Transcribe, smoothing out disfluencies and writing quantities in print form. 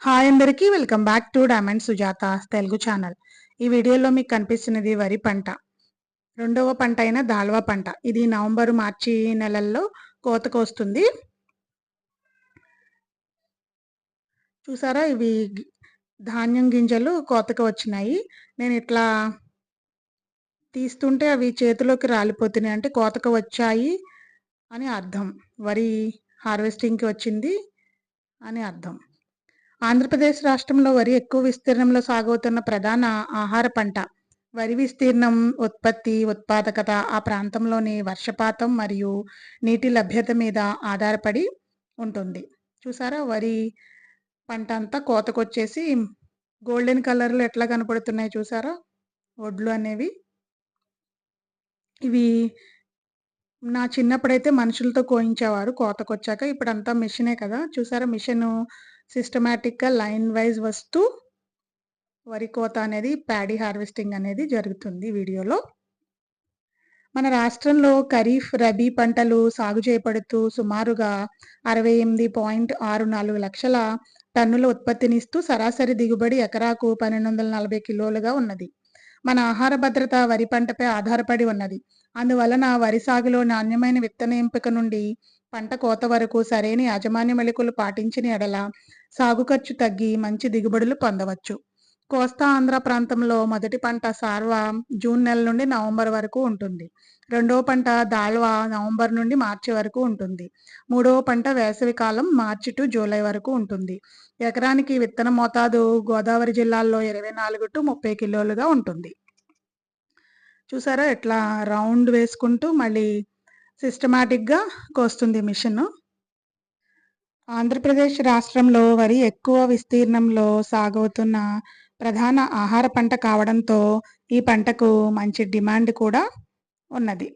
Hi అందరికీ welcome back to diamond Sujatha Telugu channel. ఈ వీడియోలో మీకు కనిపిస్తున్నది వరి పంట. రెండవ పంట అయిన దాల్వా పంట. ఇది నవంబర్ మార్చి నెలల్లో కోతకు వస్తుంది. చూసారా, ఇవి ధాన్యం గింజలు కోతకు వచ్చినాయి. నేను ఇట్లా తీస్తుంటే అవి చేతిలోకి రాలిపోతున్నాయి, అంటే కోతకు వచ్చాయి అని అర్థం. వరి హార్వెస్టింగ్కి వచ్చింది అని అర్థం. ఆంధ్రప్రదేశ్ రాష్ట్రంలో వరి ఎక్కువ విస్తీర్ణంలో సాగవుతున్న ప్రధాన ఆహార పంట. వరి విస్తీర్ణం, ఉత్పత్తి, ఉత్పాదకత ఆ ప్రాంతంలోని వర్షపాతం మరియు నీటి లభ్యత మీద ఆధారపడి ఉంటుంది. చూసారా, వరి పంట అంతా కోతకొచ్చేసి గోల్డెన్ కలర్లో ఎట్లా కనపడుతున్నాయి చూసారా ఒడ్లు అనేవి. ఇవి నా చిన్నప్పుడైతే మనుషులతో కోయించేవారు కోతకొచ్చాక. ఇప్పుడంతా మిషనే కదా. చూసారా, మిషన్ సిస్టమాటిక్గా లైన్ వైజ్ వస్తూ వరి కోత అనేది, ప్యాడీ హార్వెస్టింగ్ అనేది జరుగుతుంది వీడియోలో. మన రాష్ట్రంలో ఖరీఫ్, రబీ పంటలు సాగు చేయబడుతూ సుమారుగా 68.64 లక్షల టన్నుల ఉత్పత్తినిస్తూ సరాసరి దిగుబడి ఎకరాకు 1240 కిలోలుగా ఉన్నది. మన ఆహార భద్రత వరి పంటపై ఆధారపడి ఉన్నది. అందువలన వరి సాగులో నాణ్యమైన విత్తన ఎంపిక నుండి పంట కోత వరకు సరైన యాజమాన్య మెళకువలు పాటించిన ఎడల సాగు ఖర్చు తగ్గి మంచి దిగుబడులు పొందవచ్చు. కోస్తా ఆంధ్ర ప్రాంతంలో మొదటి పంట సార్వా జూన్ నెల నుండి నవంబర్ వరకు ఉంటుంది. రెండవ పంట దాల్వా నవంబర్ నుండి మార్చి వరకు ఉంటుంది. మూడవ పంట వేసవి కాలం మార్చి టు జూలై వరకు ఉంటుంది. ఎకరానికి విత్తన మోతాదు గోదావరి జిల్లాల్లో 24 టు 30 కిలోలుగా ఉంటుంది. చూసారా, ఎట్లా రౌండ్ వేసుకుంటూ మళ్ళీ సిస్టమాటిక్గా కోస్తుంది మిషన్. ఆంధ్రప్రదేశ్ రాష్ట్రంలో వరి ఎక్కువ విస్తీర్ణంలో సాగవుతున్న ప్రధాన ఆహార పంట కావడంతో ఈ పంటకు మంచి డిమాండ్ కూడా ఉన్నది.